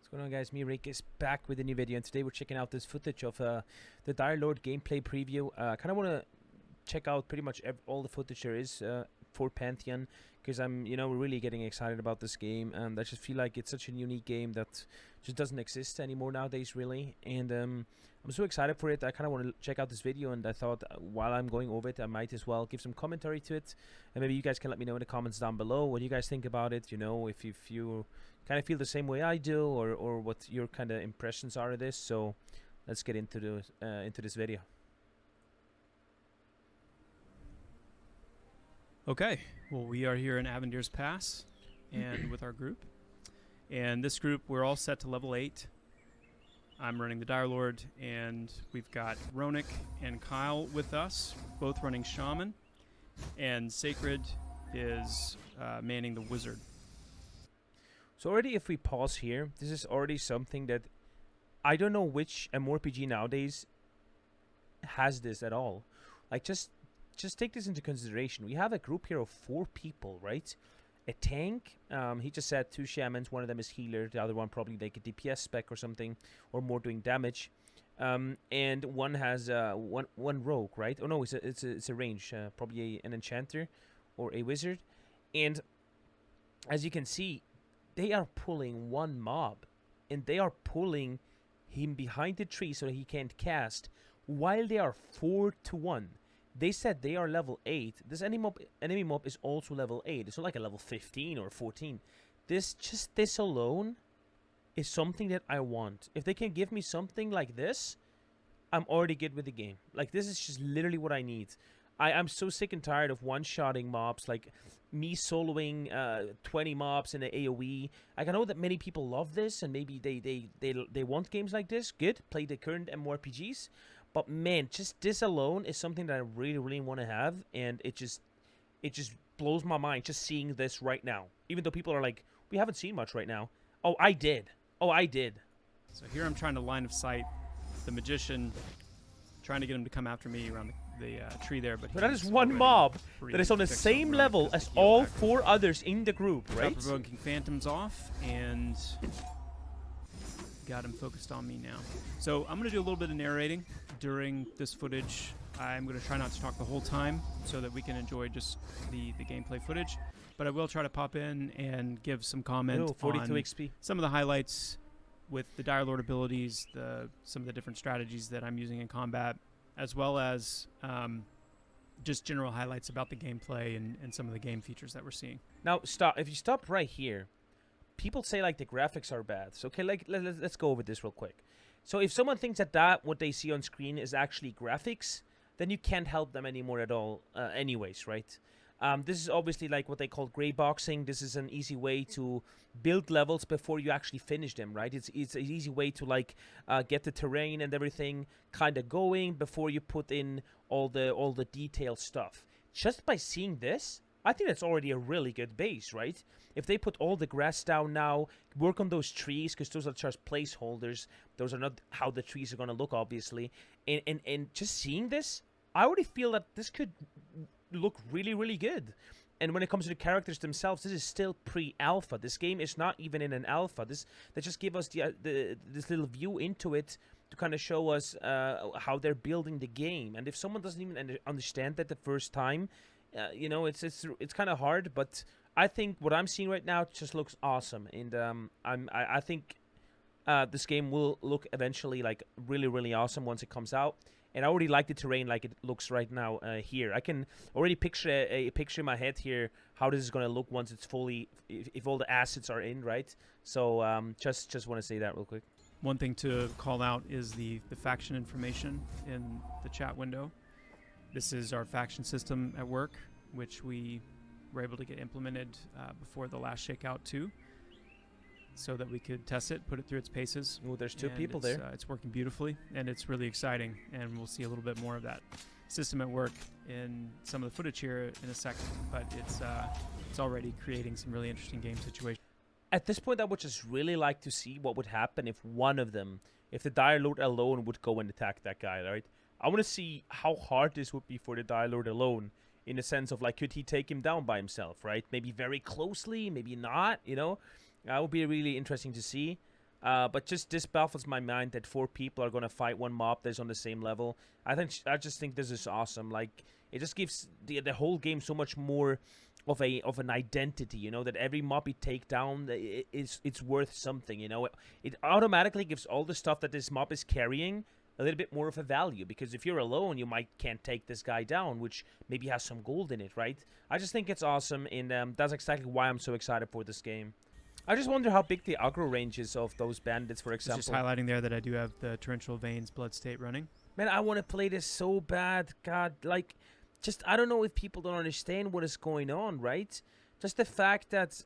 What's going on, guys? Me, Rick, is back with a new video, and today we're checking out this footage of the Dire Lord gameplay preview. I kind of want to check out pretty much all the footage there is for Pantheon, because I'm, really getting excited about this game, and I just feel like it's such a unique game that just doesn't exist anymore nowadays, really. And I'm so excited for it. I kind of want to check out this video, and I thought while I'm going over it, I might as well give some commentary to it, and maybe you guys can let me know in the comments down below what you guys think about it. If you kind of feel the same way I do, or what your kind of impressions are of this. So let's get into this video. Okay, well, we are here in Avendir's Pass and with our group, and this group, we're all set to level 8. I'm running the Dire Lord, and we've got Ronick and Kyle with us, both running Shaman, and Sacred is manning the Wizard. So already, if we pause here, this is already something that I don't know which MMORPG nowadays has this at all. Like, just take this into consideration. We have a group here of 4 people, right? A tank. He just said 2 shamans. One of them is healer. The other one probably like a DPS spec or something, or more doing damage. And one has one rogue, right? Oh no, it's a range. Probably an enchanter or a wizard. And as you can see, they are pulling one mob, and they are pulling him behind the tree so that he can't cast, while they are 4 to 1. They said they are level 8. This enemy mob is also level 8. It's not like a level 15 or 14. This alone is something that I want. If they can give me something like this, I'm already good with the game. Like, this is just literally what I need. I'm so sick and tired of one-shotting mobs, like me soloing 20 mobs in the AoE. Like, I know that many people love this, and maybe they want games like this. Good, play the current MMORPGs. But man, just this alone is something that I really, really want to have, and it just blows my mind just seeing this right now. Even though people are like, we haven't seen much right now. Oh, I did. So here I'm trying to line of sight the magician, trying to get him to come after me around the tree there, but that is one mob that is on the same level as all 4 others in the group, right? Provoking phantoms off, and got him focused on me now. So I'm going to do a little bit of narrating during this footage. I'm going to try not to talk the whole time so that we can enjoy just the gameplay footage, but I will try to pop in and give some comment 42 on XP. Some of the highlights with the Dire Lord abilities, some of the different strategies that I'm using in combat, as well as just general highlights about the gameplay and some of the game features that we're seeing. Now, stop. If you stop right here, people say like the graphics are bad. So okay, like let's go over this real quick. So if someone thinks that what they see on screen is actually graphics, then you can't help them anymore at all. Anyways, right? This is obviously like what they call gray boxing. This is an easy way to build levels before you actually finish them, right? It's an easy way to like get the terrain and everything kind of going before you put in all the detailed stuff. Just by seeing this, I think that's already a really good base, right? If they put all the grass down now, work on those trees, because those are just placeholders. Those are not how the trees are going to look, obviously. And just seeing this, I already feel that this could look really, really good. And when it comes to the characters themselves, this is still pre-alpha. This game is not even in an alpha. They just give us this little view into it to kind of show us how they're building the game. And if someone doesn't even understand that the first time, it's kind of hard. But I think what I'm seeing right now just looks awesome, and I think this game will look eventually like really, really awesome once it comes out. And I already like the terrain like it looks right now here. I can already picture a picture in my head here how this is going to look once it's fully, if all the assets are in, right? So just want to say that real quick. One thing to call out is the faction information in the chat window. This is our faction system at work, which we were able to get implemented before the last shakeout too, so that we could test it, put it through its paces. Oh, there's 2 people there. It's working beautifully, and it's really exciting, and we'll see a little bit more of that system at work in some of the footage here in a second, but it's already creating some really interesting game situations. At this point, I would just really like to see what would happen if one of them, if the Dire Lord alone would go and attack that guy, right? I want to see how hard this would be for the Dire Lord alone, in the sense of, like, could he take him down by himself, right? Maybe very closely, maybe not, That would be really interesting to see. But just this baffles my mind that 4 people are gonna fight one mob that's on the same level. I just think this is awesome. Like, it just gives the whole game so much more of an identity. You know, that every mob you take down, it's worth something. You know, it automatically gives all the stuff that this mob is carrying a little bit more of a value, because if you're alone, you can't take this guy down, which maybe has some gold in it, right? I just think it's awesome, and that's exactly why I'm so excited for this game. I just wonder how big the aggro range is of those bandits, for example. Just highlighting there that I do have the Torrential Veins Blood State running. Man, I want to play this so bad. God, like, just, I don't know if people don't understand what is going on, right? Just the fact that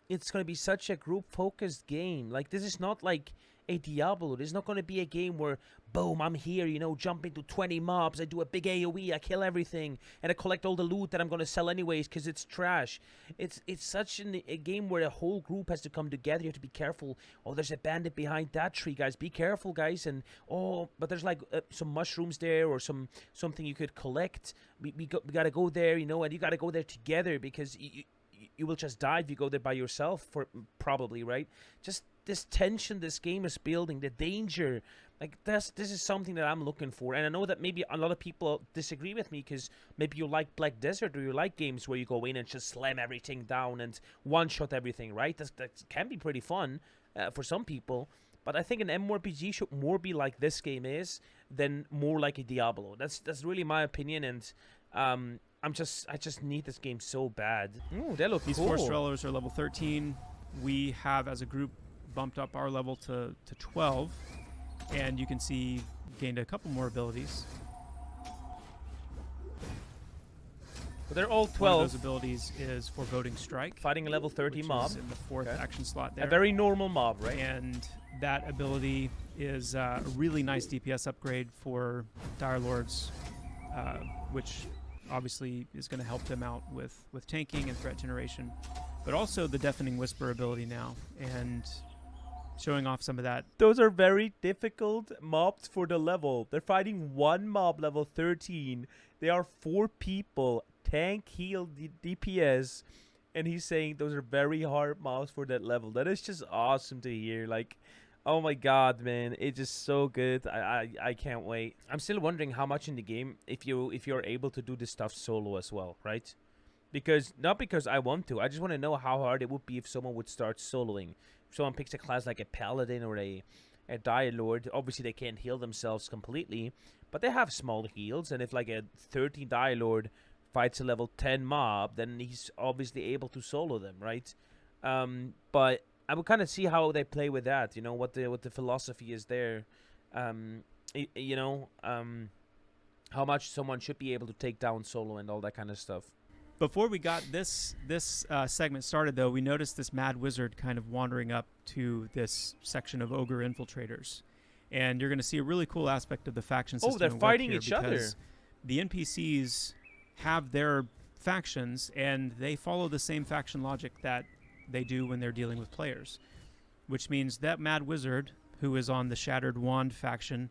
it's going to be such a group-focused game. Like, this is not like a Diablo. This is not going to be a game where, boom, I'm here, you know, jump into 20 mobs, I do a big AoE, I kill everything, and I collect all the loot that I'm going to sell anyways because it's trash. It's such a game where a whole group has to come together. You have to be careful. Oh, there's a bandit behind that tree, guys. Be careful, guys. And, oh, but there's like some mushrooms there, or something you could collect. We got to go there, you know, and you got to go there together, because you will just die if you go there by yourself, probably, right? Just this tension this game is building, the danger, like this is something that I'm looking for. And I know that maybe a lot of people disagree with me, because maybe you like Black Desert, or you like games where you go in and just slam everything down and one-shot everything, right? That can be pretty fun for some people. But I think an MMORPG should more be like this game is than more like a Diablo. That's really my opinion, and I just need this game so bad. Ooh, they look These cool. Force Dwellers are level 13. We have, as a group, bumped up our level to 12, and you can see gained a couple more abilities. But they're all 12. One of those abilities is Foreboding Strike, Fighting a level 30 which mob. is in the 4th action slot there. A very normal mob, right? And that ability is a really nice DPS upgrade for Dire Lords, which obviously is going to help them out with tanking and threat generation, but also the Deafening Whisper ability now, and showing off some of that. Those are very difficult mobs for the level. They're fighting one mob level 13. They are 4 people, tank, heal, DPS, and he's saying those are very hard mobs for that level. That is just awesome to hear. Like, oh my god, man, it's just so good. I can't wait. I'm still wondering how much in the game if you're able to do this stuff solo as well, right? Not because I want to. I just want to know how hard it would be if someone would start soloing. If someone picks a class like a paladin or a dire lord, obviously they can't heal themselves completely, but they have small heals. And if like a 13 dire lord fights a level 10 mob, then he's obviously able to solo them, right? But I would kind of see how they play with that. You know, what the philosophy is there. You know, how much someone should be able to take down solo and all that kind of stuff. Before we got this segment started, though, we noticed this mad wizard kind of wandering up to this section of ogre infiltrators, and you're going to see a really cool aspect of the faction system. Oh, they're fighting each other. The NPCs have their factions, and they follow the same faction logic that they do when they're dealing with players, which means that mad wizard, who is on the Shattered Wand faction,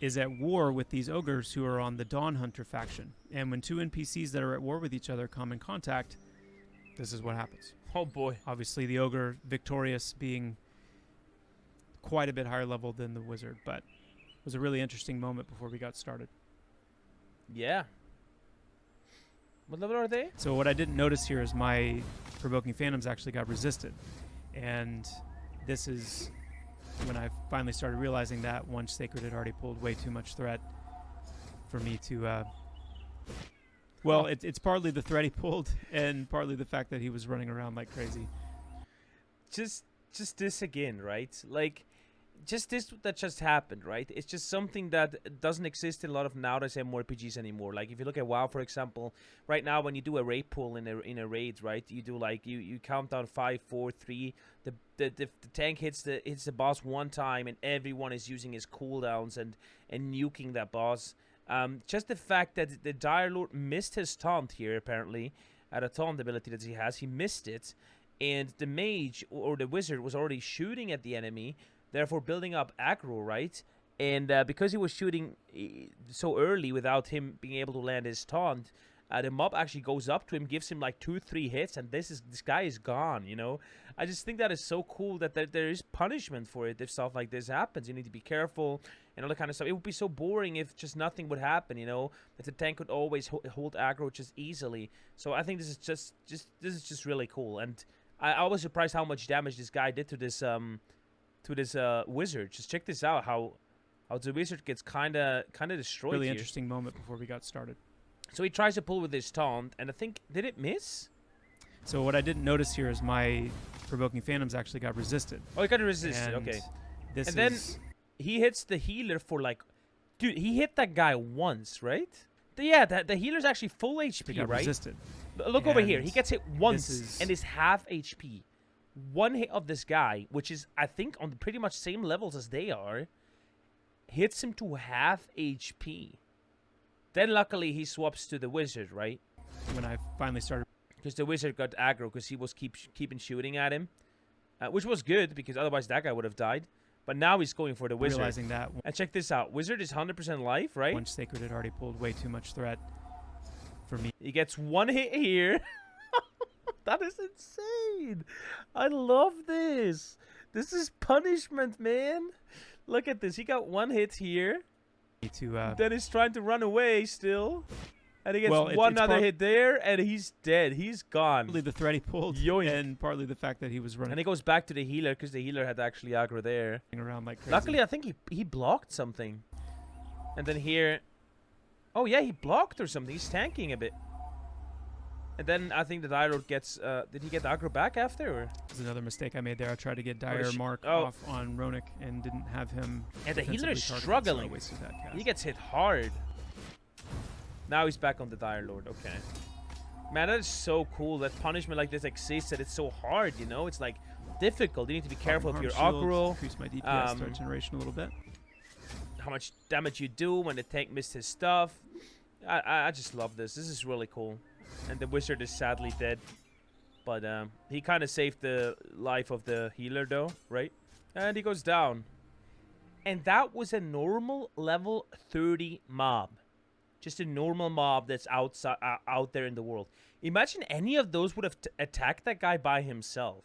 is at war with these ogres who are on the Dawn Hunter faction. And when 2 NPCs that are at war with each other come in contact, this is what happens. Oh boy. Obviously the ogre victorious being quite a bit higher level than the wizard, but it was a really interesting moment before we got started. Yeah. What level are they? So what I didn't notice here is my Provoking Phantoms actually got resisted. And this is when I finally started realizing that one Sacred had already pulled way too much threat for me to... Well, it's partly the threat he pulled and partly the fact that he was running around like crazy. Just this again, right? Like, just this that just happened, right? It's just something that doesn't exist in a lot of nowadays MMORPGs anymore. Like, if you look at WoW, for example, right now when you do a raid pull in a raid, right? You do like you count down 5, 4, 3. The tank hits the boss one time, and everyone is using his cooldowns and nuking that boss. Just the fact that the Dire Lord missed his taunt here, apparently, at a taunt ability that he has, he missed it, and the mage or the wizard was already shooting at the enemy, therefore building up aggro, right? And because he was shooting so early without him being able to land his taunt, the mob actually goes up to him, gives him like 2-3 hits, and this guy is gone. You know, I just think that is so cool that there is punishment for it if stuff like this happens. You need to be careful and all that kind of stuff. It would be so boring if just nothing would happen. You know, if the tank could always hold aggro just easily. So I think this is just really cool, and I was surprised how much damage this guy did to this wizard. Just check this out, how the wizard gets kind of destroyed. Really here. interesting moment before we got started. So he tries to pull with his taunt, and I think, did it miss? So what I didn't notice here is my provoking phantoms actually got resisted. Oh, he got resisted. And Okay. This And then is he hits the healer for like, dude, he hit that guy once, right? Yeah, the healer's actually full they HP, got right? resisted. Look over here. And He gets hit once is- and is half HP. One hit of this guy, which is, I think, on pretty much same levels as they are, hits him to half HP. Then luckily he swaps to the wizard, right? When I finally started, Because the wizard got aggro because he was keeping shooting at him. Which was good because otherwise that guy would have died. But now he's going for the wizard. realizing that And check this out. Wizard is 100% life, right? once Sacred had already pulled way too much threat for me. He gets one hit here. That is insane. I love this. This is punishment, man. Look at this. He got one hit here. To Then he's trying to run away still. And he gets Well, one it's other hit there, and he's dead. He's gone. partly the threat he pulled, Yoink. and partly the fact that he was And running he goes back to the healer because the healer had actually aggro there. around like crazy. Luckily, I think he blocked something. And then here... Oh, yeah, he blocked or something. He's tanking a bit. And then I think the Dire Lord gets... did he get aggro back after? Or? This is another mistake I made there. I tried to get the Dire sh- Mark oh. off on Ronick and didn't have him. And the healer defensively is targeted, so I struggling. wasted that cast. He gets hit hard. Now he's back on the Dire Lord. Okay. Man, that is so cool that punishment like this exists, that it's so hard, you know? It's like difficult. You need to be careful of your aggro. Increase my DPS threat Um, generation a little bit. How much damage you do when the tank missed his stuff. I just love this. This is really cool. And the wizard is sadly dead. But he kind of saved the life of the healer though, right? And he goes down. And that was a normal level 30 mob. Just a normal mob that's outside, out there in the world. Imagine any of those would have attacked that guy by himself.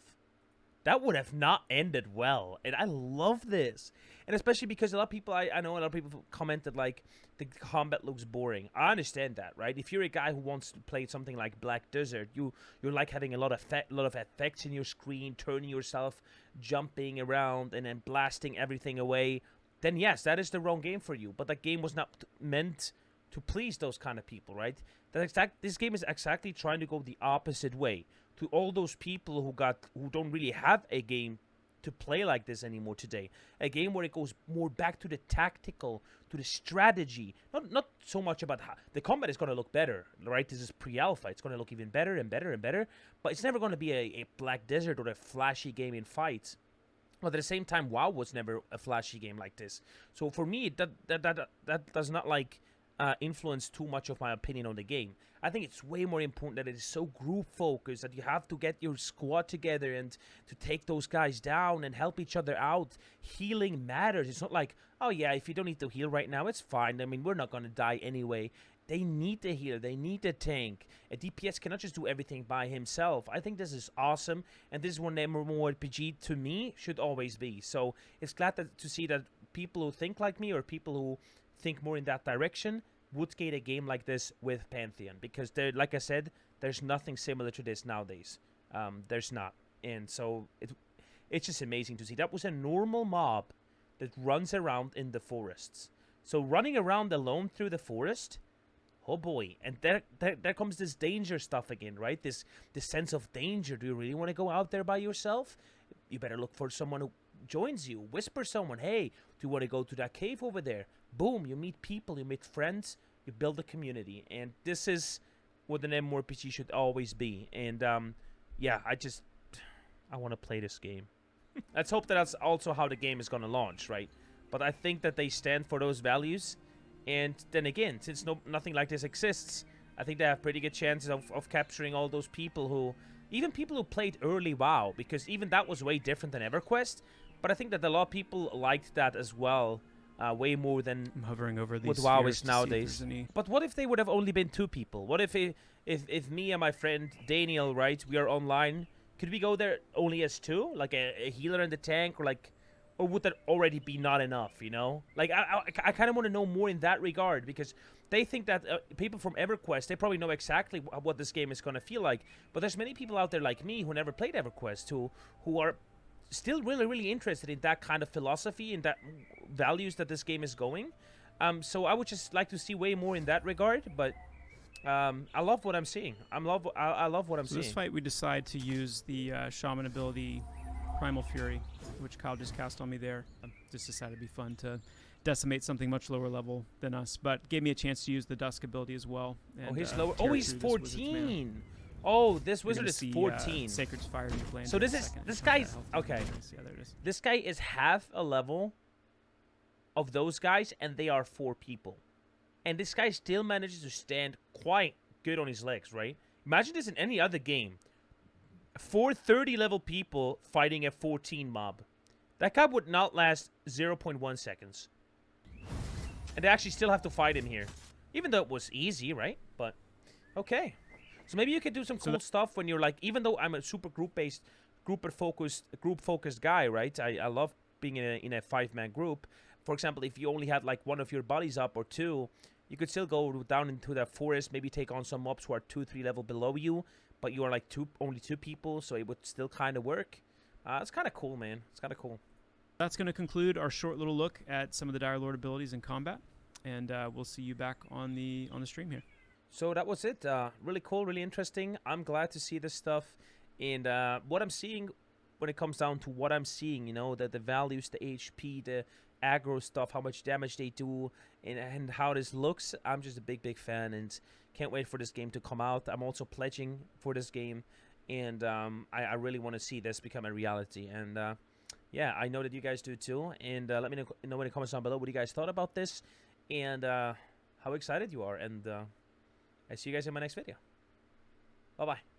That would have not ended well. And I love this. And especially because a lot of people, I know a lot of people commented like, the combat looks boring. I understand that, right? If you're a guy who wants to play something like Black Desert, you're like having a lot of effects in your screen, turning yourself, jumping around, and then blasting everything away, then yes, that is the wrong game for you. But that game was not meant to please those kind of people, right? This game is exactly trying to go the opposite way to all those people who don't really have a game to play like this anymore today. A game where it goes more back to the tactical, to the strategy. Not so much about how the combat is going to look better, right? This is pre-alpha. It's going to look even better and better and better. But it's never going to be a Black Desert or a flashy game in fights. But at the same time, WoW was never a flashy game like this. So for me, that does not like influence too much of my opinion on the game. I think it's way more important that it is so group focused, that you have to get your squad together and to take those guys down and help each other out. Healing matters. It's not like, oh yeah, if you don't need to heal right now, it's fine. I mean, we're not going to die anyway. They need the healer. They need the tank. A DPS cannot just do everything by himself. I think this is awesome, and this is what MMORPG to me should always be. So it's glad to see that people who think like me or people who think more in that direction would get a game like this with Pantheon, because like I said, there's nothing similar to this nowadays. There's not, and so it's just amazing to see. That was a normal mob that runs around in the forests. So running around alone through the forest, oh boy, and there comes this danger stuff again, right? This sense of danger. Do you really want to go out there by yourself? You better look for someone who joins you. Whisper someone, hey, do you want to go to that cave over there? Boom, you meet people, you meet friends, you build a community. And this is what an MMORPG should always be. And yeah, I want to play this game. Let's hope that that's also how the game is going to launch, right? But I think that they stand for those values. And then again, since nothing like this exists, I think they have pretty good chances of capturing all those people who... Even people who played early WoW, because even that was way different than EverQuest. But I think that a lot of people liked that as well. way more than I'm hovering over these what WoW spheres is to see if nowadays. there's any- But what if they would have only been 2 people? What if me and my friend Daniel, right, we are online, could we go there only as 2? Like a healer and the tank, or would that already be not enough, you know? Like, I kind of want to know more in that regard, because they think that people from EverQuest, they probably know exactly what this game is going to feel like. But there's many people out there like me who never played EverQuest, who are still really, really interested in that kind of philosophy and that values that this game is going. So I would just like to see way more in that regard, but I love what I'm seeing. I love what I'm So seeing. this fight, we decide to use the Shaman ability, Primal Fury, which Kyle just cast on me there. Just decided it'd be fun to decimate something much lower level than us, but gave me a chance to use the Dusk ability as well. And, Oh, he's lower. tear Oh, he's through this wizard's mana. 14. Oh, this You're wizard gonna is see, 14. Sacred's Fire in the Flame So in a this is- second. this It's not that guy's- healthy. okay. Yeah, there it is. This guy is half a level of those guys, and they are 4 people. And this guy still manages to stand quite good on his legs, right? Imagine this in any other game. 4 30-level people fighting a 14 mob. That guy would not last 0.1 seconds. And they actually still have to fight him here. Even though it was easy, right? But, okay. So maybe you could do some cool stuff when you're like, even though I'm a super group-based, group-focused guy, right? I love being in a 5-man group. For example, if you only had like 1 of your buddies up or 2, you could still go down into that forest, maybe take on some mobs who are 2-3 level below you, but you are like only 2 people, so it would still kind of work. It's kind of cool, man. It's kind of cool. That's going to conclude our short little look at some of the Dire Lord abilities in combat, and we'll see you back on the stream here. So that was it. Really cool, really interesting. I'm glad to see this stuff. And what I'm seeing when it comes down to what I'm seeing, you know, the values, the HP, the aggro stuff, how much damage they do, and how this looks, I'm just a big fan and can't wait for this game to come out. I'm also pledging for this game, and I really want to see this become a reality. And yeah, I know that you guys do too. And let me know in the comments down below what you guys thought about this and how excited you are. And I see you guys in my next video. Bye-bye.